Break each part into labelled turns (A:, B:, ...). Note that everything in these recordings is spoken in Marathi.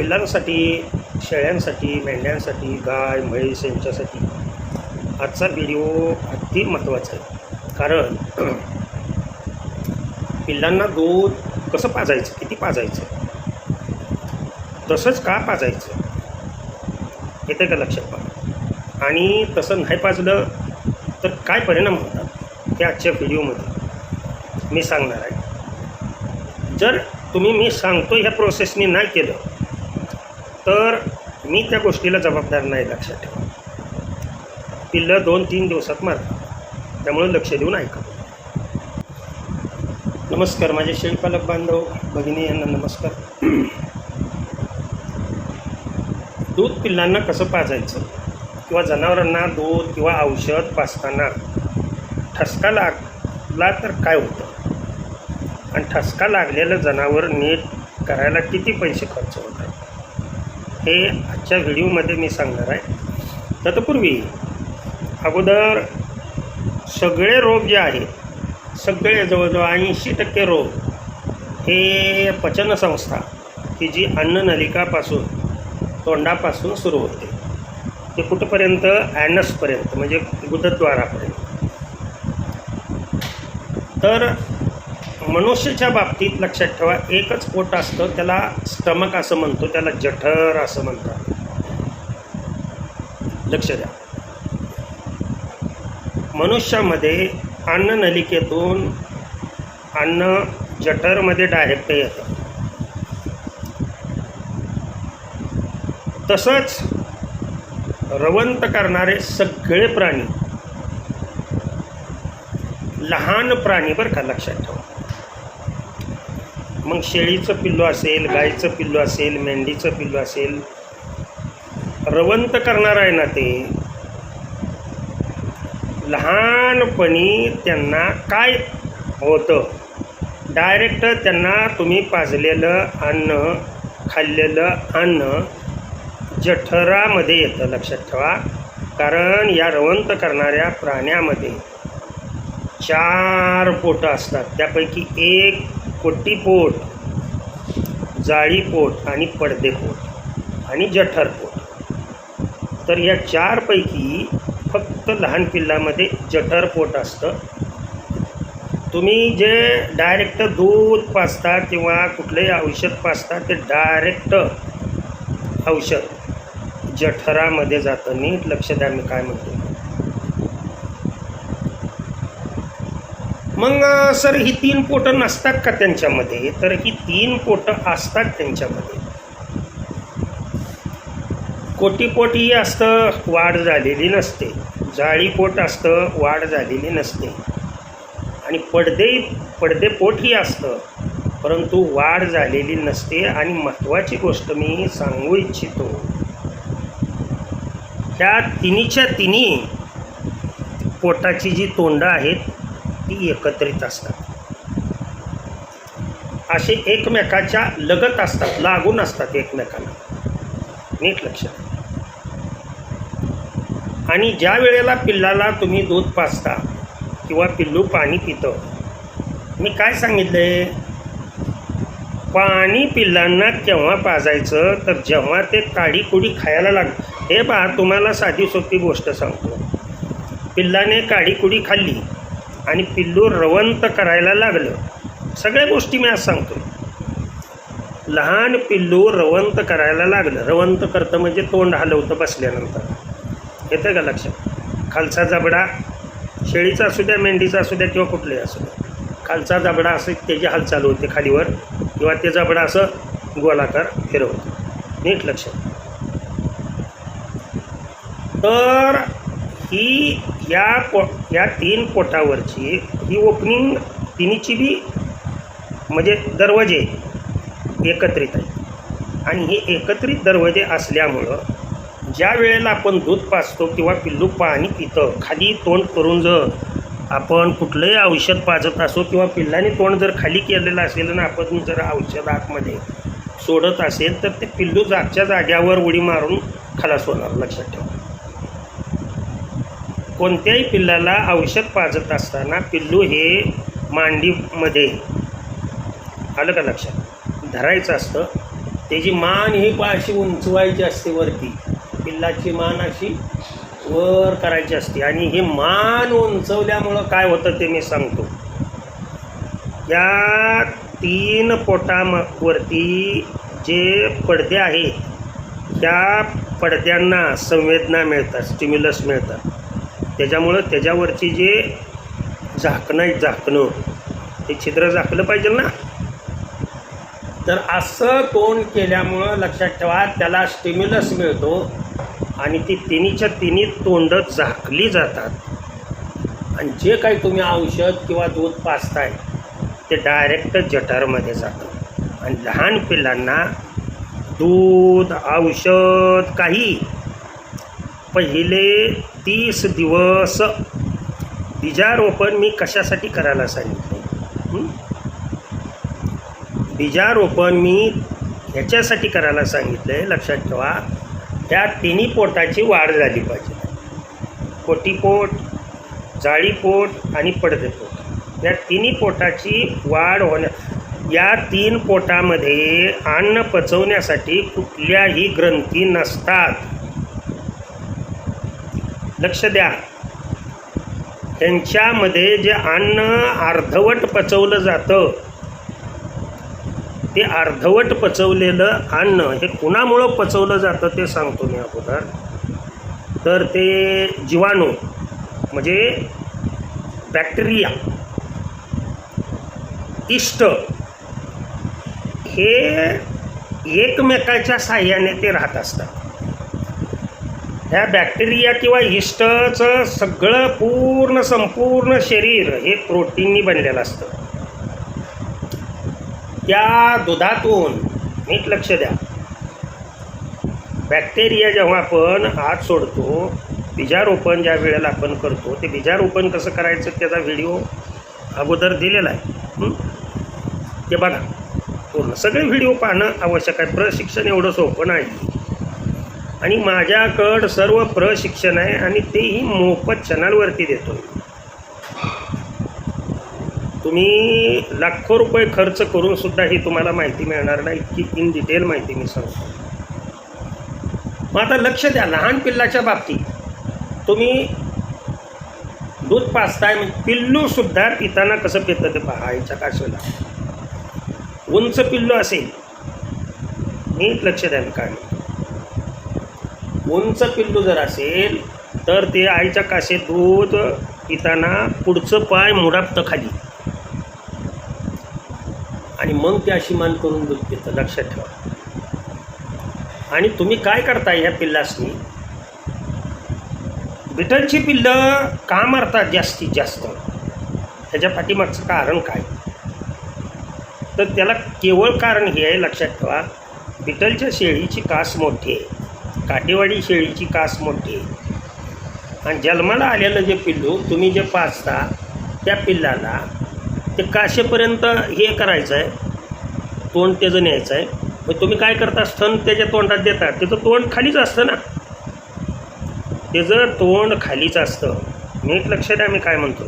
A: पिल्लांसाठी, शेळ्यांसाठी, मेंढ्यांसाठी, गाय म्हैस यांच्यासाठी आजचा व्हिडिओ अगदी महत्त्वाचा आहे. कारण पिल्लांना दूध कसं पाजायचं, किती पाजायचं, तसंच का पाजायचं येते का लक्षात पहा. आणि तसं नाही पाजलं तर काय परिणाम होतात ते आजच्या व्हिडिओमध्ये मी सांगणार आहे. जर तुम्ही मी सांगतो ह्या प्रोसेसनी नाही केलं तर मी त्या गोष्टीला जबाबदार नाही, लक्षात ठेवा. पिल्लं 2-3 दिवसात मारतात, त्यामुळे लक्ष देऊन ऐका. नमस्कार माझे शेळीपालक बांधव भगिनी यांना नमस्कार. दूध पिल्लांना कसं पाजायचं किंवा जनावरांना दूध किंवा औषध पाजताना ठसका लागला तर काय होतं आणि ठसका लागलेलं जनावर नीट करायला किती पैसे खर्च होतात हे आजच्या व्हिडिओमध्ये मी सांगणार आहे. तत्पूर्वी अगोदर सगळे रोग जे आहेत, सगळे जवळजवळ 80% रोग हे पचनसंस्था ही जी अन्ननलिकापासून तोंडापासून सुरू होते ते कुठंपर्यंत, ॲनसपर्यंत म्हणजे गुदद्वारापर्यंत. तर मनुष्याच्या बाबतीत लक्षात ठेवा एकच पोट असतं, त्याला स्टमक असं म्हणतो, त्याला जठर असं म्हणतात. लक्ष द्या. मनुष्यामध्ये अन्ननलिकेतून अन्न जठरमध्ये डायरेक्ट येतं. तसंच रवंत करणारे सगळे प्राणी, लहान प्राणी बरं का, लक्षात ठेवा. मग शेळीचं पिल्लू असेल, गाईचं पिल्लू असेल, मेंढीचं पिल्लू असेल, रवंत करणार आहे ना ते, लहानपणी त्यांना काय होतं, डायरेक्ट त्यांना तुम्ही पाजलेलं अन्न, खाल्लेलं अन्न जठरामध्ये येतं, लक्षात ठेवा. कारण या रवंत करणाऱ्या प्राण्यामध्ये 4 पोटं असतात, त्यापैकी एक कोटीपोट, जाळीपोट आणि पडदेपोट आणि जठरपोट. तर या 4 पैकी फक्त लहान पिल्लामध्ये जठरपोट असतं. तुम्ही जे डायरेक्ट दूध पाजता किंवा कुठलंही औषध पाजता ते डायरेक्ट औषध जठरामध्ये जातं. नीट लक्ष द्या मी काय म्हणतो. मग सर ही 3 पोटं नसतात का त्यांच्यामध्ये, तर ही 3 पोटं असतात त्यांच्यामध्ये. कोटीपोट ही असतं, वाढ झालेली नसते. जाळीपोट असतं, वाढ झालेली नसते. आणि पडदेपोट ही असतं, परंतु वाढ झालेली नसते. आणि महत्त्वाची गोष्ट मी सांगू इच्छितो, ह्या तिन्ही पोटाची जी तोंडं आहेत ती एकत्रित असतात, असे एकमेकाच्या लगत असतात, लागून असतात एकमेकांना. नीट लक्षात. आणि ज्या वेळेला पिल्लाला तुम्ही दूध पाजता किंवा पिल्लू पाणी पितं, मी काय सांगितलंय, पाणी पिल्लांना केव्हा पाजायचं तर जेव्हा ते काडीकुडी खायला लागतं. हे पहा, तुम्हाला साधी सोपी गोष्ट सांगतो. पिल्लाने काडीकुडी खाल्ली आणि पिल्लू रवंत करायला लागलं. सगळ्या गोष्टी मी आज सांगतो. लहान पिल्लू रवंत करायला लागलं, रवंत करतं म्हणजे तोंड हलवतं बसल्यानंतर, येतं का लक्षात. खालचा जबडा, शेळीचा असू द्या, मेंढीचा असू द्या किंवा कुठलाही असू द्या, खालचा जबडा असं त्याची हालचाल होते खालीवर, किंवा ते जबडा असं गोलाकार फिरवतं. नीट लक्षात. तर ही या 3 पोटावरची ही ओपनिंग तिन्हीची बी म्हणजे दरवाजे एकत्रित आहेत. आणि हे एकत्रित दरवाजे असल्यामुळं ज्या वेळेला आपण दूध पाजतो किंवा पिल्लू पाणी पितं, खाली तोंड करून जर आपण कुठलंही औषध पाजत असो किंवा पिल्लाने तोंड जर खाली केलेलं असेल आणि आपण जर औषध आतमध्ये सोडत असेल तर ते पिल्लू जागच्या जाग्यावर उडी मारून खलास होणार, लक्षात ठेवा. कोणत्याही पिल्लाला औषध पाजत असताना पिल्लू हे मांडीमध्ये आलं का लक्षात धरायचं असतं. त्याची मान ही अशी उंचवायची असते वरती, पिल्लाची मान अशी वर करायची असते. आणि हे मान उंचवल्यामुळं काय होतं ते मी सांगतो. या 3 पोटावरती जे पडदे आहेत, त्या पडद्यांना संवेदना मिळतात, स्टिम्युलस मिळतात. त्याच्यामुळं त्याच्यावरची जे झाकणं आहे, झाकणं ते छिद्र झाकलं पाहिजे ना. तर असं तोंड केल्यामुळं लक्षात ठेवा त्याला स्टिम्युलस मिळतो आणि ती तिन्हीच्या तिन्ही तोंड झाकली जातात. आणि जे काही तुम्ही औषध किंवा दूध पाजताय ते डायरेक्ट जठरमध्ये जातं. आणि लहान पिल्लांना दूध, औषध काही पहिले 30 दिवस बीजारोपण मी कशासाठी करायला सांगितलं. बीजारोपण मी ह्याच्यासाठी करायला सांगितलं आहे, लक्षात ठेवा. त्या तिन्ही पोटाची वाढ झाली पाहिजे. कोटीपोट, जाळीपोट आणि पडदेपोट या तिन्ही पोटाची वाढ होण्या, या 3 पोटामध्ये अन्न पचवण्यासाठी कुठल्याही ग्रंथी नसतात. लक्ष द्या. त्यांच्यामध्ये जे अन्न अर्धवट पचवलं जातं, ते अर्धवट पचवलेलं अन्न हे कुणामुळं पचवलं जातं ते सांगतो मी अगोदर. तर ते जीवाणू म्हणजे बॅक्टेरिया, इष्ट हे एकमेकाच्या साह्याने ते राहत असतात. ह्या बॅक्टेरिया किंवा इष्टचं सगळं संपूर्ण शरीर हे प्रोटीननी बनलेलं असतं. त्या दुधातून नीट लक्ष द्या, बॅक्टेरिया जेव्हा आपण आत सोडतो, बीजारोपण ज्या वेळेला आपण करतो, ते बीजारोपण कसं करायचं त्याचा व्हिडिओ अगोदर दिलेला आहे. ते बघा पूर्ण सगळे व्हिडिओ पाहणं आवश्यक आहे. प्रशिक्षण एवढं सोपं नाही. आणि माझ्याकडं सर्व प्रशिक्षण आहे आणि तेही मोफत चॅनलवरती देतो. तुम्ही लाखो रुपये खर्च करून सुद्धा ही तुम्हाला माहिती मिळणार नाही, इतकी इन डिटेल माहिती मी सांगतो. मग आता लक्ष द्या, लहान पिल्लाच्या बाबतीत तुम्ही दूध पाजताय म्हणजे पिल्लूसुद्धा पिताना कसं पितं ते पहा. आईच्या काशेला उंच पिल्लू असेल, नीट लक्ष द्या काय, उंच पिल्लू जर असेल तर ते आईच्या काशेत दूध पिताना पुढचं पाय मुडापतं खाली आणि मग ते अशी मान करून दूध पितं. लक्षात ठेवा. आणि तुम्ही काय करताय ह्या पिल्लासनी, बिटलची पिल्लं का मारतात जास्तीत जास्त, ह्याच्या पाठीमागचं कारण काय, तर त्याला केवळ कारण हे आहे. लक्षात ठेवा, बिटलच्या शेळीची कास मोठी आहे, काटेवाडी शेळीची कास मोठी आहे. आणि जन्माला आलेलं जे पिल्लू तुम्ही जे पाजता त्या पिल्लाला ते काशेपर्यंत हे करायचं आहे, तोंड त्याचं न्यायचं आहे. मग तुम्ही काय करता, स्तन त्याच्या तोंडात देता, त्याचं तोंड खालीच असतं ना, त्याचं तोंड खालीच असतं. नीट लक्ष द्या मी काय म्हणतो.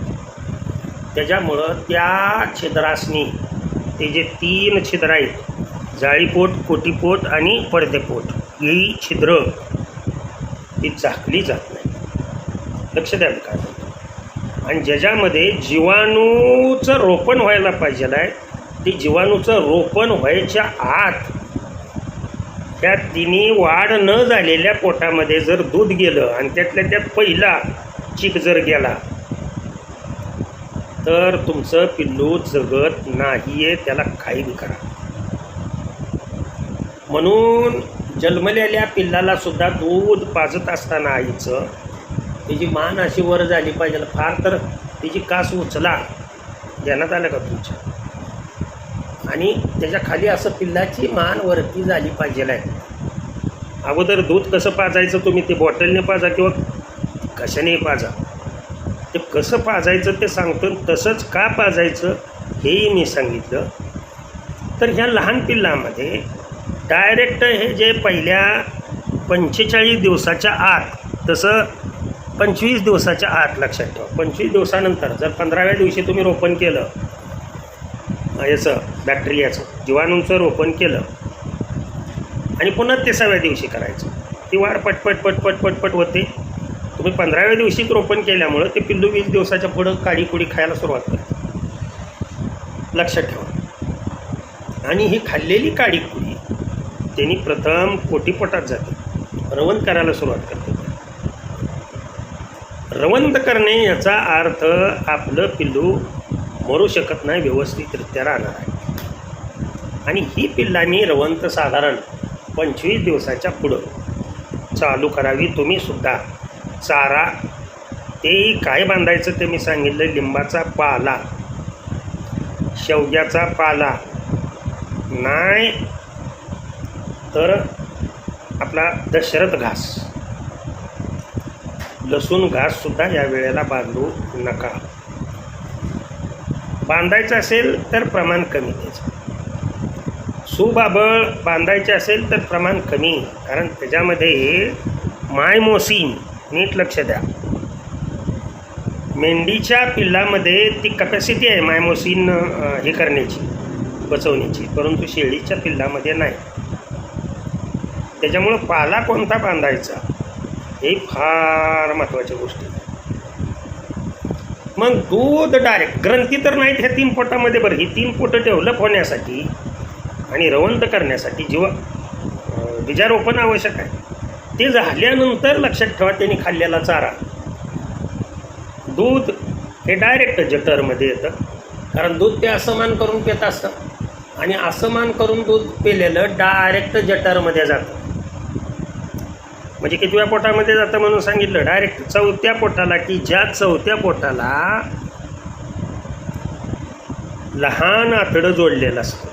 A: त्याच्यामुळं त्या छिद्रासनी ते जे 3 छिद्र आहेत, जाळीपोट, कोटीपोट आणि पडदेपोट, ही छिद्र ती झाकली जात नाही. लक्ष द्या काय म्हणतो. आणि ज्याच्यामध्ये जीवाणूचं रोपण व्हायला पाहिजे आहे, ते जीवाणूचं रोपण व्हायच्या आत त्या तिन्ही वाढ न झालेल्या पोटामध्ये जर दूध गेलं आणि त्यातल्या त्यात पहिला चीक जर गेला तर तुमचं पिल्लू जगत नाही आहे, त्याला काही करा. म्हणून जन्मलेल्या पिल्लाला सुद्धा दूध पाजत असताना आईचं त्याची मान अशी वर झाली पाहिजे. फार तर त्याची कास उचला, ध्यानात आलं का तुमच्या, आणि त्याच्या खाली असं पिल्लाची मान वरती झाली पाहिजे आहे. अगोदर दूध कसं पाजायचं तुम्ही ते बॉटलने पाजा किंवा कशाने पाजा, ते कसं पाजायचं ते सांगतो. तसंच का पाजायचं हेही मी सांगितलं. तर ह्या लहान पिल्लामध्ये डायरेक्ट हे जे पहिल्या 45 दिवसाच्या आत, तसं 25 दिवसाच्या आत, लक्षात ठेवा. 25 दिवसानंतर जर 15व्या दिवशी तुम्ही रोपण केलं याचं, बॅक्टेरियाचं, जीवाणूंचं रोपण केलं, आणि पुन्हा 30व्या दिवशी करायचं. ती वाढ पटपट पटपट पटपट होते. तुम्ही 15व्या दिवशीच रोपण केल्यामुळं ते पिल्लू 20 दिवसाच्या पुढं काडीकुडी खायला सुरुवात करते. लक्षात ठेवा. आणि ही खाल्लेली काडीकुडी त्यांनी प्रथम पोटीपोटात जाते, रवंत करायला सुरुवात करते. रवंत करणे याचा अर्थ आपलं पिल्लू मरू शकत नाही, व्यवस्थितरित्या राहणार आहे. आणि ही पिल्लांनी रवंत साधारण 25 दिवसाच्या पुढं चालू करावी. तुम्हीसुद्धा चारा तेही काय बांधायचं ते मी सांगितलं. लिंबाचा पाला, शेवग्याचा पाला, नाही तर आपला दशरथ घास, लसूण घाससुद्धा या वेळेला बांधू नका. बांधायचं असेल तर प्रमाण कमी द्यायचं. सुबाबळ बांधायचे असेल तर प्रमाण कमी, कारण त्याच्यामध्ये मायमोसिन, नीट लक्ष द्या, मेंढीच्या पिल्लामध्ये ती कपॅसिटी आहे मायमोसिन हे करण्याची, बचवण्याची, परंतु शेळीच्या पिल्लामध्ये नाही. त्याच्यामुळं पाला कोणता बांधायचा हे फार महत्त्वाच्या गोष्टी. मग दूध डायरेक्ट ग्रंथी तर नाहीत ह्या 3 पोटामध्ये. बरं, ही 3 पोटं डेव्हलप होण्यासाठी आणि रवंत करण्यासाठी बीजारोपण आवश्यक आहे. ते झाल्यानंतर लक्षात ठेवा त्यांनी खाल्लेला चारा, दूध हे डायरेक्ट जठरमध्ये येतं. कारण दूध ते असमान करून पित असतं आणि असमान करून दूध पिलेलं डायरेक्ट जठरमध्ये जातं. म्हणजे कितव्या पोटामध्ये जातं म्हणून सांगितलं? डायरेक्ट 4थ्या पोटाला, की ज्या 4थ्या पोटाला लहान आतडं जोडलेलं असतं.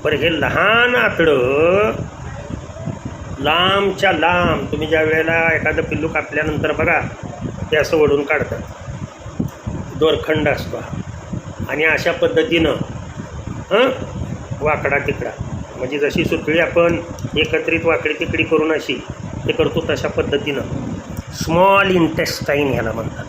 A: बरं, हे लहान आतडं लांबच्या लांब, तुम्ही ज्या वेळेला एखादं पिल्लू कापल्यानंतर बघा ते असं ओढून काढतात, दोरखंड असतो आणि अशा पद्धतीनं वाकडा तिकडा, म्हणजे जशी सुतळी आपण एकत्रित वाकडी तिकडी करून अशी हे करतो तशा पद्धतीनं स्मॉल इंटेस्टाईन ह्याला म्हणतात.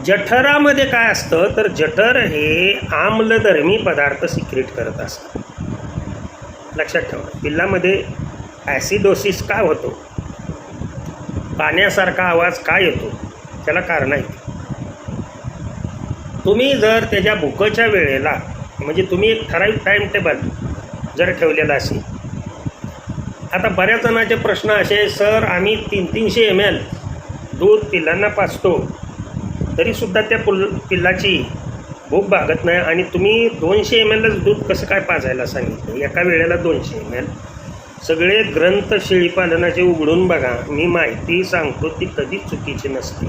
A: जठरामध्ये काय असतं तर जठर हे आम्लधर्मी पदार्थ सिक्रेट करत असतं. लक्षात ठेवा. पिल्लामध्ये ॲसिडोसिस काय होतो, पाण्यासारखा आवाज काय येतो, त्याला कारण आहे. तुम्ही जर त्याच्या भुकेच्या वेळेला, म्हणजे तुम्ही एक ठराविक टाईम टेबल जर ठेवलेला असेल. आता बऱ्याच जणांचे प्रश्न असे, सर आम्ही 300 ml दूध पिल्लांना पाजतो तरीसुद्धा त्या पिल्लाची भूक भागत नाही आणि तुम्ही 200 mlच दूध कसं काय पाजायला सांगितलं एका वेळेला 200 ml. सगळे ग्रंथ शेळीपालनाचे उघडून बघा, मी माहिती सांगतो ती कधीच चुकीची नसते.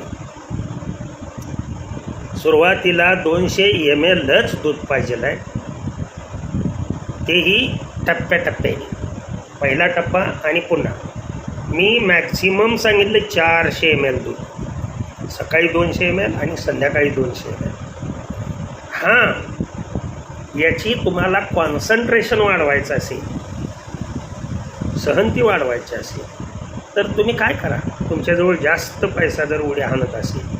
A: सुरुवातीला 200 mlच दूध पाहिजेल आहे, तेही टप्प्याटप्प्याने. पहिला टप्पा आणि पुन्हा मी मॅक्सिमम सांगितलं 400 ml दूध, सकाळी 200 ml आणि संध्याकाळी 200 ml. हां, याची तुम्हाला कॉन्सन्ट्रेशन वाढवायचं असेल, सहनती वाढवायची असेल तर तुम्ही काय करा, तुमच्याजवळ जास्त पैसा जर उड्या आणत असेल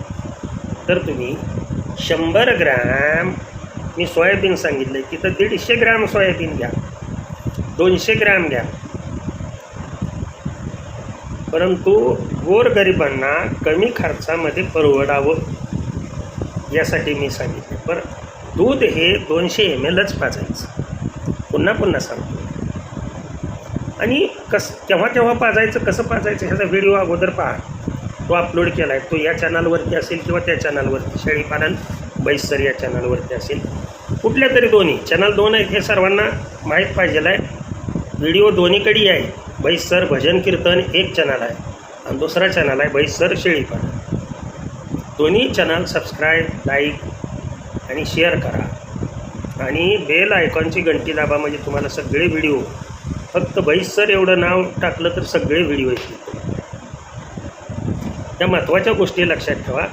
A: तर तुम्ही 100 ग्रॅम, मी सोयाबीन सांगितलं तिथं 150 ग्रॅम सोयाबीन घ्या, 200 ग्रॅम घ्या. परंतु गोरगरिबांना कमी खर्चामध्ये परवडावं यासाठी मी सांगितलं. बरं, दूध हे 200 mlच पाजायचं, पुन्हा पुन्हा सांगतो. आणि केव्हा पाजायचं, कसं पाजायचं ह्याचा व्हिडिओ अगोदर पहा, तो अपलोड केला आहे. तो या चॅनलवरती असेल किंवा त्या चॅनलवरती, शेळीपालन बैसर या चॅनलवरती असेल, कुठल्या तरी दोन्ही चॅनल 2 आहेत हे सर्वांना माहीत पाहिजेलं आहे. व्हिडिओ दोन्हीकडे आहे. बैसर भजन कीर्तन एक चॅनल आहे आणि दुसरा चॅनल आहे बैसर शेळीपालन. दोन्ही चॅनल सबस्क्राईब, लाईक आणि शेअर करा आणि बेल आयकॉनची घंटी दाबा, म्हणजे तुम्हाला सगळे व्हिडिओ, फक्त बैसर एवढं नाव टाकलं तर सगळे व्हिडिओ येतील. त्या महत्त्वाच्या गोष्टी लक्षात ठेवा.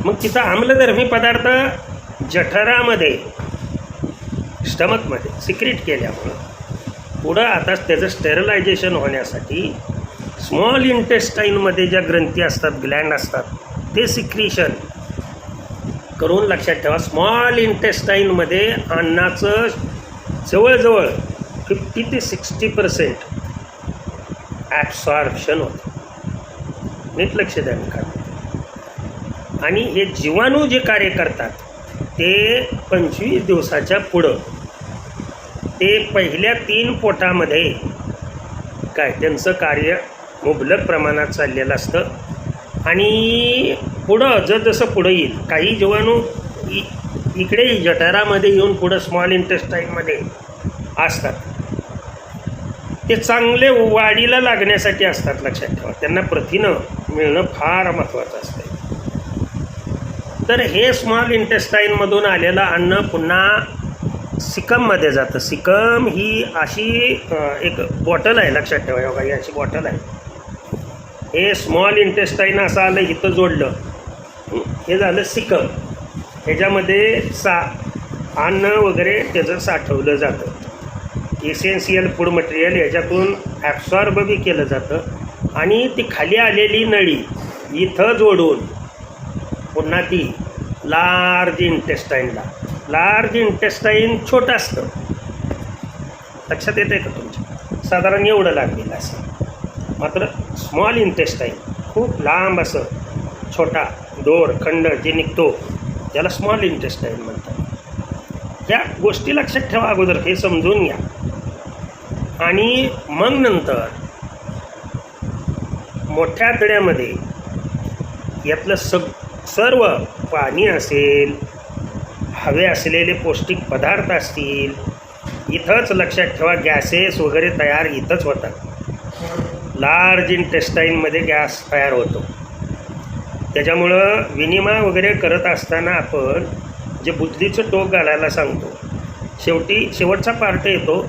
A: मग तिचा आम्लधर्मी पदार्थ जठरामध्ये, स्टमकमध्ये सिक्रेट केल्यामुळं पुढं आता त्याचं स्टेरलायझेशन होण्यासाठी स्मॉल इंटेस्टाईनमध्ये ज्या ग्रंथी असतात, ग्लँड असतात, ते सिक्रिशन करून लक्षात ठेवा. स्मॉल इंटेस्टाईनमध्ये अन्नाचं जवळजवळ 50 ते 60% ॲब्सॉर्प्शन होतं. नीट लक्ष द्या मी काय. आणि हे जीवाणू जे कार्य करतात ते 25 दिवसाच्या पुढं ते पहिल्या 3 पोटामध्ये काय त्यांचं कार्य मुबलक प्रमाणात चाललेलं असतं. आणि पुढं जसं पुढं येईल काही जीवाणू इकडे जठरामध्ये येऊन पुढं स्मॉल इंटेस्टाईनमध्ये असतात. ते चांगले वाढीला लागण्यासाठी असतात. लक्षात ठेवा, त्यांना प्रथिनं मिळणं फार महत्त्वाचं असतं. तर हे स्मॉल इंटेस्टाईनमधून आलेलं अन्न पुन्हा सिकममध्ये जातं. सिकम ही अशी एक बॉटल आहे. लक्षात ठेवा, बघा ही अशी बॉटल आहे. हे स्मॉल इंटेस्टाईन असं आलं इथं जोडलं, हे झालं सिकम. ह्याच्यामध्ये अन्न वगैरे त्याचं साठवलं जातं. इसेन्शियल फूड मटेरियल ह्याच्यातून ॲब्सॉर्ब बी केलं जातं. आणि ती खाली आलेली नळी इथं जोडून पुन्हा ती लार्ज इंटेस्टाईनला. लार्ज इंटेस्टाईन छोटं असतं. लक्षात येतं का तुमच्या? साधारण एवढं लागलेलं असं. मात्र स्मॉल इंटेस्टाईन खूप लांब असं छोटा दोरखंड जे निघतो त्याला स्मॉल इंटेस्टाईन म्हणतात. ह्या गोष्टी लक्षात ठेवा अगोदर, हे समजून घ्या. आणि मग नंतर मोठ्या आतड्यामध्ये यातलं सर्व पाणी असेल, हवे असलेले पौष्टिक पदार्थ असतील, इथंच लक्षात ठेवा गॅसेस वगैरे तयार इथंच होतात. लार्ज इंटेस्टाईनमध्ये गॅस तयार होतो. त्याच्यामुळं विनिमय वगैरे करत असताना आपण जे बुद्धीचं टोक घालायला सांगतो, शेवटचा पार्ट येतो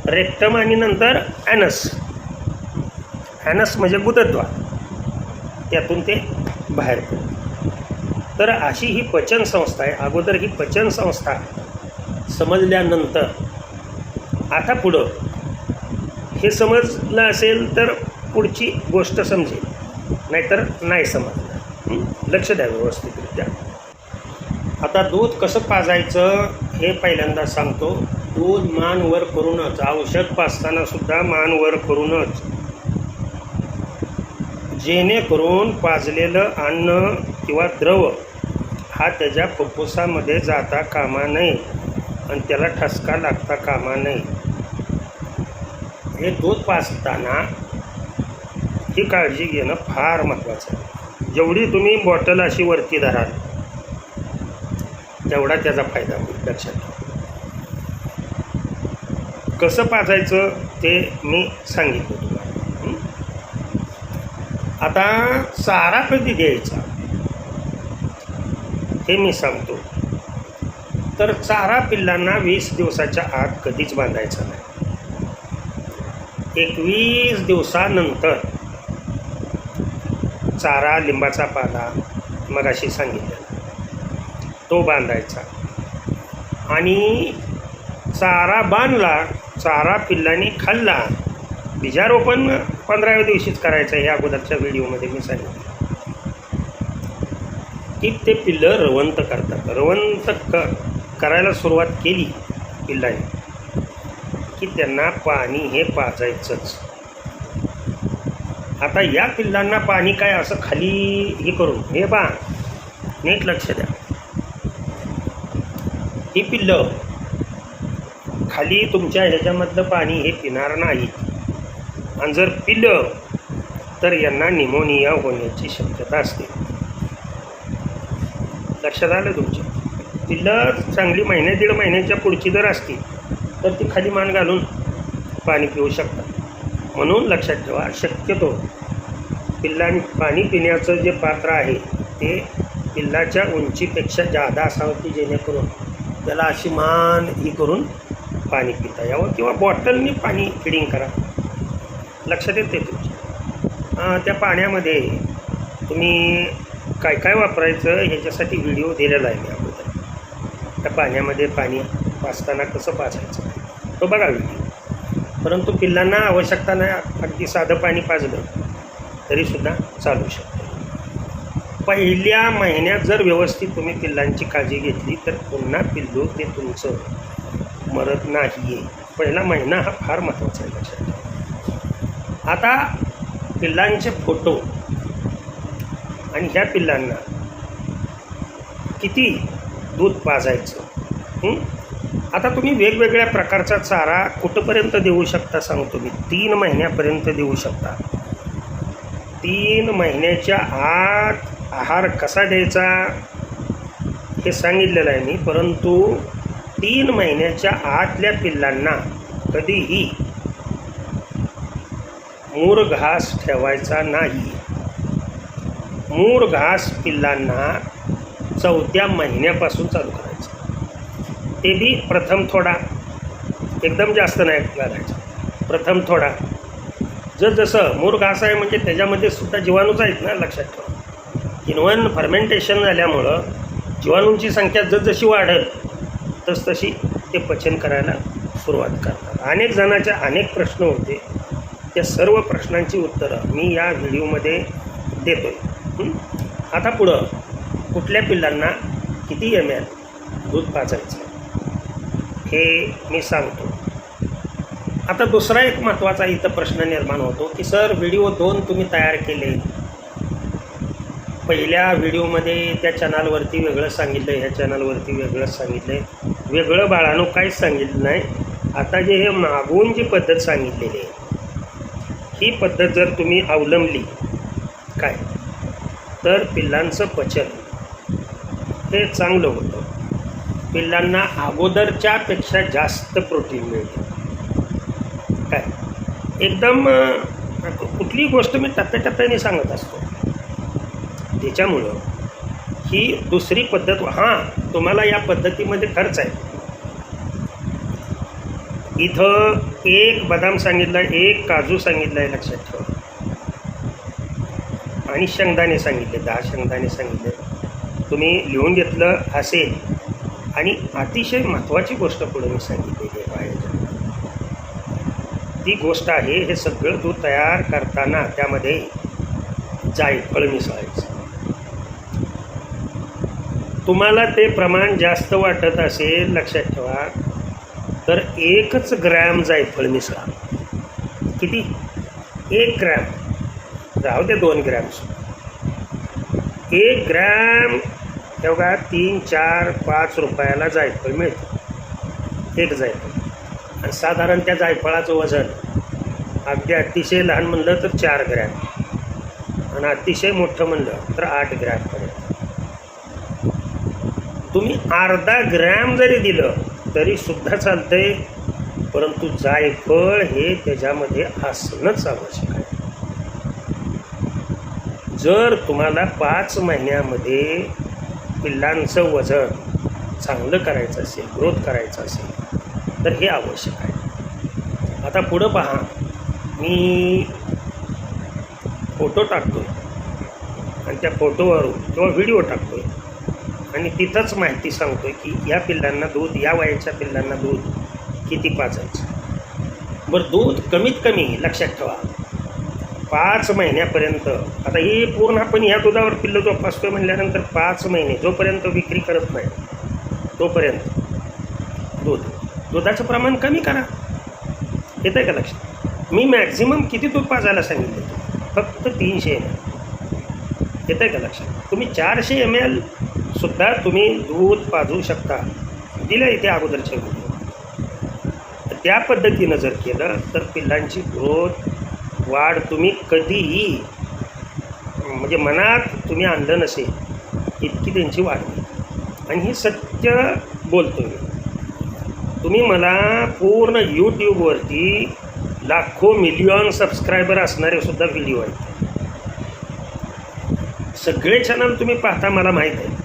A: रेक्टम आणि नंतर ॲनस. ॲनस म्हणजे गुदद्वार, त्यातून ते बाहेर पडतं. तर अशी ही पचनसंस्था आहे. अगोदर ही पचनसंस्था समजल्यानंतर आता पुढं हे समजलं असेल तर पुढची गोष्ट समजेल, नाहीतर नाही समजलं. लक्ष द्या व्यवस्थितरित्या. आता दूध कसं पाजायचं हे पहिल्यांदा सांगतो. दूध मान वर करूनच, औषध पाजताना सुद्धा मान वर करूनच, जेणेकरून पाजलेलं अन्न किंवा द्रव हा त्याच्या फुफ्फुसामध्ये जाता कामा नये आणि त्याला ठसका लागता कामा नये. हे दूध पाजताना ही काळजी घेणं फार महत्त्वाचं आहे. जेवढी तुम्ही बॉटल अशी वरती धराल तेवढा त्याचा फायदा होईल. लक्षात घ्या. कसं पाजायचं ते मी सांगितलं तुम्हाला. आता चारा कधी द्यायचा हे मी सांगतो. तर चारा पिल्लांना 20 दिवसाच्या आत कधीच बांधायचा नाही. 21 दिवसानंतर चारा, लिंबाचा पाला मगाशी सांगितलं तो बांधायचा. आणि चारा बांधला, चारा पिल्लांनी खाल्ला, बीजारोपण 15व्या दिवशीच करायचं. हे अगोदरच्या व्हिडिओमध्ये मी सांगितलं की ते पिल्लं रवंत करतात. रवंत करायला सुरुवात केली पिल्लांनी की त्यांना पाणी हे पाजायचंच. आता या पिल्लांना पाणी काय असं खाली हे करून, हे बा नीट लक्ष द्या, ही पिल्लं खाली तुमच्या ह्याच्यामधलं पाणी हे पिणार नाही. आणि जर पिलं तर यांना निमोनिया होण्याची शक्यता असते. लक्षात आलं तुमच्या? पिल्लं चांगली महिने 1.5 महिन्याच्या पुढची जर असतील तर ती खाली मान घालून पाणी पिऊ शकतात. म्हणून लक्षात ठेवा, शक्यतो पाणी पिण्याचं जे पात्र आहे ते पिल्लाच्या उंचीपेक्षा जादा असावं की जेणेकरून त्याला अशी मान ही करून पाणी पिता यावं, किंवा बॉटलनी पाणी फिडिंग करा. लक्षात येते तुमच्या? त्या पाण्यामध्ये तुम्ही काय काय वापरायचं ह्याच्यासाठी व्हिडिओ दिलेला आहे मी अगोदर. त्या पाण्यामध्ये पाणी पाजताना कसं पाजायचं तो बघा व्हिडिओ. परंतु पिल्लांना आवश्यकता नाही, अगदी साधं पाणी पाजलं तरीसुद्धा चालू शकतं. पहिल्या महिन्यात जर व्यवस्थित तुम्ही पिल्लांची काळजी घेतली तर पुन्हा पिल्लू ते तुमचं मरत नाही आहे. पहिला महिना हा फार महत्त्वाचा आहे लक्षात ठेवा. आता पिल्लांचे फोटो आणि ह्या पिल्लांना किती दूध पाजायचं. आता तुम्ही वेगवेगळ्या प्रकारचा चारा कुठंपर्यंत देऊ शकता सांगतो मी. 3 महिन्यापर्यंत देऊ शकता. 3 महिन्याच्या आत आहार कसा द्यायचा हे सांगितलेलं आहे मी, परंतु 3 महिन्याच्या आतल्या पिल्लांना कधीही मूर घास ठेवायचा नाही. मूर घास पिल्लांना 4थ्या महिन्यापासून चालू करायचं. ते बी प्रथम थोडा, एकदम जास्त नाही घालायचं, प्रथम थोडा. जसं मूर घास आहे म्हणजे त्याच्यामध्ये सुद्धा जीवाणूच आहेत ना, लक्षात ठेवा. इन्व्हन फर्मेंटेशन झाल्यामुळं जीवाणूंची संख्या जसजशी वाढेल तसतशी ते पचन करायला सुरुवात करतात. अनेक जणांचे अनेक प्रश्न होते, त्या सर्व प्रश्नांची उत्तरं मी या व्हिडिओमध्ये देतो आहे. आता पुढं कुठल्या पिल्लांना किती ml दूध पाजायचं हे मी सांगतो. आता दुसरा एक महत्त्वाचा इथं प्रश्न निर्माण होतो की सर व्हिडिओ 2 तुम्ही तयार केले. पहिल्या व्हिडिओमध्ये त्या चॅनलवरती वेगळं सांगितलं, ह्या चॅनलवरती वेगळं सांगितलं. वेगळं बाळानो काहीच सांगितलं नाही. आता जे हे मागून जी पद्धत सांगितलेली आहे ही पद्धत जर तुम्ही अवलंबली काय तर पिल्लांचं पचन हे चांगलं होतं. पिल्लांना अगोदरच्यापेक्षा जास्त प्रोटीन मिळते. काय एकदम कुठलीही गोष्ट मी टप्प्याटप्प्याने सांगत असतो. त्याच्यामुळं ही दुसरी पद्धत. हां, तुम्हाला या पद्धतीमध्ये खर्च आहे. इथं 1 बदाम सांगितलं, 1 काजू सांगितलं आहे लक्षात ठेवा, आणि शेंगदाणे सांगितले, 10 शेंगदाणे सांगितले. तुम्ही लिहून घेतलं असेल. आणि अतिशय महत्त्वाची गोष्ट पुढे मी सांगितलेली आहे बाहेर, ती गोष्ट आहे हे सगळं दूध तयार करताना त्यामध्ये जायफळ मिसळायचं. तुम्हाला ते प्रमाण जास्त वाटत असेल लक्षात ठेवा तर 1 ग्रॅम जायफळ मिसळा. किती? 1 ग्रॅम, राहू दे 2 ग्रॅम. 1 ग्रॅम तेवढा 3, 4, 5 रुपयाला जायफळ मिळतं, 1 जायफळ. आणि साधारण त्या जायफळाचं वजन अगदी अतिशय लहान म्हणलं तर 4 ग्रॅम आणि अतिशय मोठं म्हणलं तर 8 ग्रॅमपर्यंत. तुम्ही अर्धा ग्रॅम जरी दिलं तरी सुद्धा चालतंय, परंतु जायफळ हे त्याच्यामध्ये असणंच आवश्यक आहे. जर तुम्हाला 5 महिन्यामध्ये पिल्लांचं वजन चांगलं करायचं असेल, ग्रोथ करायचं असेल तर हे आवश्यक आहे. आता पुढं पहा, मी फोटो टाकतो आणि त्या फोटोवरून किंवा व्हिडिओ टाकतो आणि तिथंच माहिती सांगतो आहे की या पिल्लांना दूध, या वयाच्या पिल्लांना दूध किती पाजायचं. बरं, दूध कमीत कमी लक्षात ठेवा 5 महिन्यापर्यंत. आता ही पूर्ण आपण ह्या दुधावर पिल्लं जोपासतोय म्हटल्यानंतर 5 महिने जोपर्यंत विक्री करत नाही तोपर्यंत दुधाचं प्रमाण कमी करा. येतं आहे का लक्षात? मी मॅक्झिमम किती दूध पाजायला सांगितलं? फक्त 300 ml. येतं आहे का लक्षात? तुम्ही 400 ml सुद्धा तुम्ही दूध पाजू शकता. दिलं इथे अगोदरच्या व्हिडिओ. त्या पद्धतीनं जर केलं तर पिल्लांची ग्रोथ, वाढ तुम्ही कधीही म्हणजे मनात तुम्ही आणलं नसेल इतकी त्यांची वाढ होईल. आणि ही सत्य बोलतो मी. तुम्ही मला पूर्ण यूट्यूबवरती लाखो मिलियन सबस्क्रायबर असणारे सुद्धा व्हिडिओ आहेत. सगळे चॅनल तुम्ही पाहता मला माहीत आहे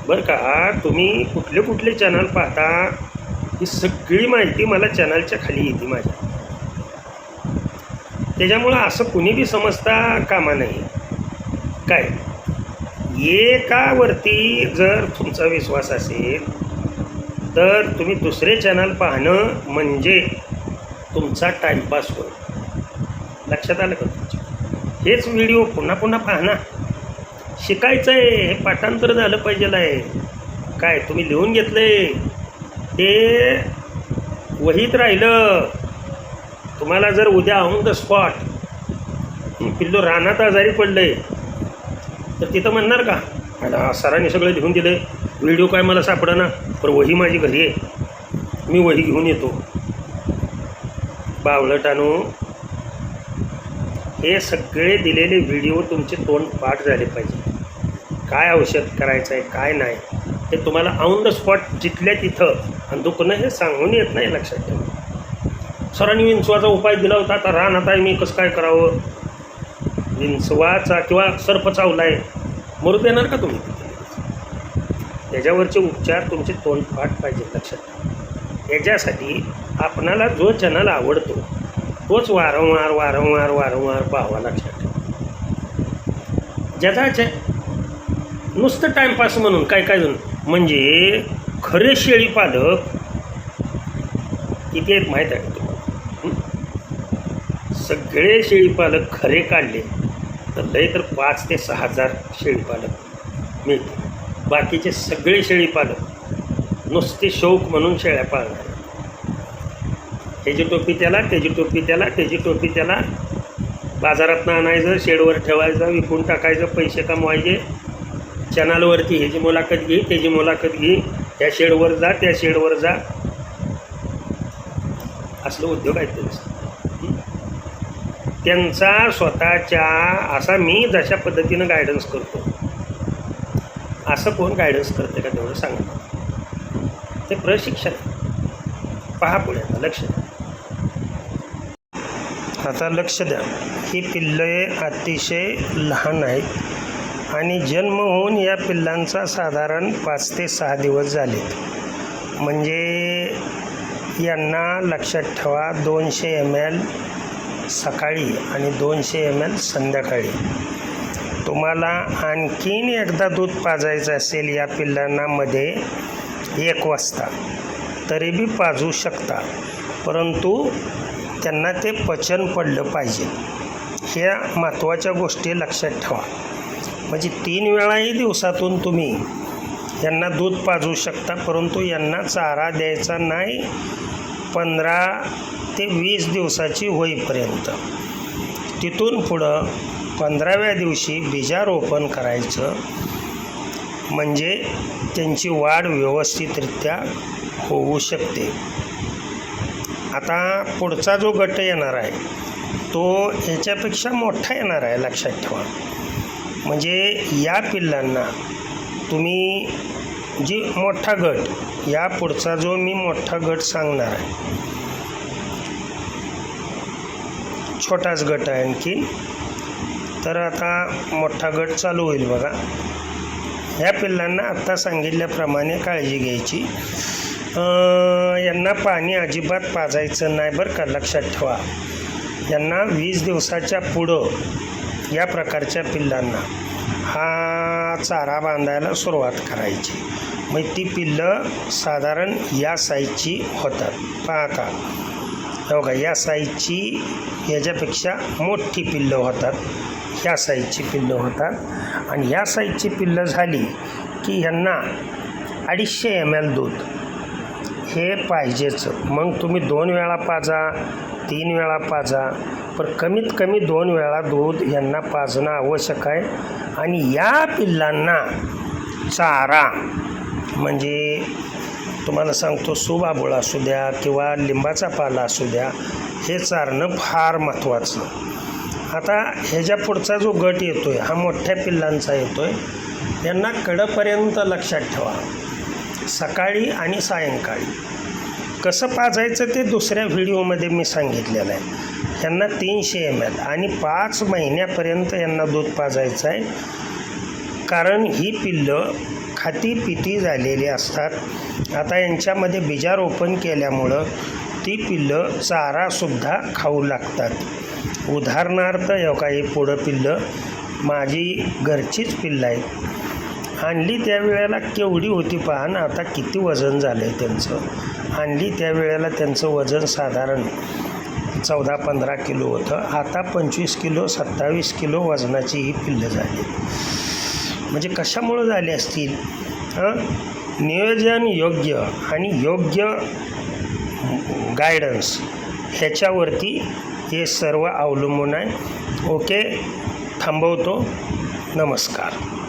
A: बरं का. तुम्ही कुठले कुठले चॅनल पाहता ही सगळी माहिती मला चॅनलच्या खाली येते माझ्या. त्याच्यामुळं असं कुणी बी समजता कामा नाही. काय एकावरती जर तुमचा विश्वास असेल तर तुम्ही दुसरे चॅनल पाहणं म्हणजे तुमचा टाईमपास होईल. लक्षात आलं का तुमच्या? हेच व्हिडिओ पुन्हा पुन्हा पाहणं शिकायचं आहे. हे पाठांतर झालं पाहिजे आहे. काय तुम्ही लिहून घेतलं आहे ते वहीत राहिलं. तुम्हाला जर उद्या ऑन द स्पॉट पिल्लू रानात आजारी पडलंय तर तिथं म्हणणार का मला सरांनी सगळं लिहून दिलं, व्हिडिओ काय मला सापडना, पण वही माझी घरी आहे, मी वही घेऊन येतो. बावळटानो, हे सगळे दिलेले व्हिडिओ तुमचे तोंड पाठ झाले पाहिजे. काय औषध करायचं आहे काय नाही हे तुम्हाला ऑन द स्पॉट जिथल्या तिथं आणि दुखणं हे सांगून येत नाही. लक्षात ठेवा. सरांनी विंचवाचा उपाय दिला होता, आता रान आता मी कसं काय करावं, विंचवाचा किंवा सर्प चावलाय मरू देणार का तुम्ही? त्याच्यावरचे उपचार तुमचे तोंडपाठ पाहिजे. लक्षात ठेवा. याच्यासाठी आपणाला जो चॅनल आवडतो तोच वारंवार वारंवार वारंवार पाहावा. लक्षात ठेवा. ज्याचा नुसतं टाईमपास म्हणून काय काय जण म्हणजे खरे शेळी पालक किती आहेत माहीत आहे का तुम्हाला? सगळे शेळीपालक खरे काढले तर लय तर 5,000 ते 6,000 शेळीपालक मिळते. बाकीचे सगळे शेळीपालक नुसते शौक म्हणून शेळ्या पाळणार. त्याची टोपी त्याला, त्याची टोपी त्याला, त्याची टोपी त्याला, बाजारातनं आणायचं, शेडवर ठेवायचं, विकून टाकायचं, पैसे कमवायचे. चॅनलवरती ह्याची मुलाखत घे, त्याची मुलाखत घे, त्या शेडवर जा, त्या शेडवर जा, असलं उद्योग आहेत त्यांचं. त्यांचा स्वतःच्या असा मी जशा पद्धतीनं गायडन्स करतो असं कोण गायडन्स करते का तेवढं सांगा. ते प्रशिक्षण पहा पुढे. लक्ष द्या. आता लक्ष द्या. ही पिल्ले अतिशय लहान आहेत आणि जन्म होऊन या पिल्लांचा साधारण 5 ते 6 दिवस झाले. म्हणजे यांना लक्षात ठेवा 200 ml सकाळी आणि 200 ml संध्याकाळी. तुम्हाला आणखीन एकदा दूध पाजायचं असेल या पिल्लांना मध्ये 1 वाजता तरी बी पाजू शकता, परंतु त्यांना ते पचन पडलं पाहिजे. ह्या महत्त्वाच्या गोष्टी लक्षात ठेवा. म्हणजे 3 वेळाही दिवसातून तुम्ही यांना दूध पाजू शकता, परंतु यांना चारा द्यायचा नाही 15 ते 20 दिवसाची होईपर्यंत. तिथून पुढं 15व्या दिवशी बीजारोपण करायचं, म्हणजे त्यांची वाढ व्यवस्थितरित्या होऊ शकते. आता पुढचा जो गट येणार आहे तो ह्याच्यापेक्षा मोठा येणार आहे. लक्षात ठेवा. म्हणजे या पिल्लांना तुम्ही जी मोठा गट, या पुढचा जो मी मोठा गट सांगणार आहे, छोटाच गट आहे आणखी. तर आता मोठा गट चालू होईल बघा. ह्या पिल्लांना आत्ता सांगितल्याप्रमाणे काळजी घ्यायची. यांना पाणी अजिबात पाजायचं नाही बरं का. लक्षात ठेवा. यांना 20 दिवसाच्या पुढं या प्रकारच्या पिल्लांना हा चारा बांधायला सुरुवात करायची. मग ती पिल्लं साधारण या साईजची होतात. पहा का, बघा या साईजची, याच्यापेक्षा मोठी पिल्लं होतात, ह्या साईजची पिल्लं होतात. आणि ह्या साईजची पिल्लं झाली की ह्यांना 250 ml दूध हे पाहिजेच. मग तुम्ही 2 वेळा पाजा, 3 वेळा पाजा, पण कमीत कमी 2 वेळा दूध यांना पाजणं आवश्यक आहे. आणि या पिल्लांना चारा म्हणजे तुम्हाला सांगतो सुबाबुळ असू द्या किंवा लिंबाचा पाला असू द्या, हे चारणं फार महत्त्वाचं. आता ह्याच्या पुढचा जो गट येतो आहे हा मोठ्या पिल्लांचा येतो आहे. यांना कडपर्यंत लक्षात ठेवा. सकाळी आणि सायंकाळी कसं पाजायचं ते दुसऱ्या व्हिडिओमध्ये मी सांगितलेलं आहे. यांना 300 ml आणि 5 महिन्यापर्यंत यांना दूध पाजायचं आहे. कारण ही पिल्लं खाती पिती झालेली असतात. आता यांच्यामध्ये बीजारोपण केल्यामुळं ती पिल्लं चारासुद्धा खाऊ लागतात. उदाहरणार्थ काही पुढं पिल्लं माझी घरचीच पिल्लं आहेत. आणली त्यावेळेला केवढी होती पहा ना, आता किती वजन झालं आहे त्यांचं. आणली त्यावेळेला त्यांचं वजन साधारण 14-15 किलो होतं. आता 25 किलो 27 किलो वजनाची ही पिल्लं झाली. म्हणजे कशामुळं झाले असतील? नियोजन योग्य आणि योग्य गायडन्स ह्याच्यावरती हे सर्व अवलंबून आहे. ओके, थांबवतो. नमस्कार.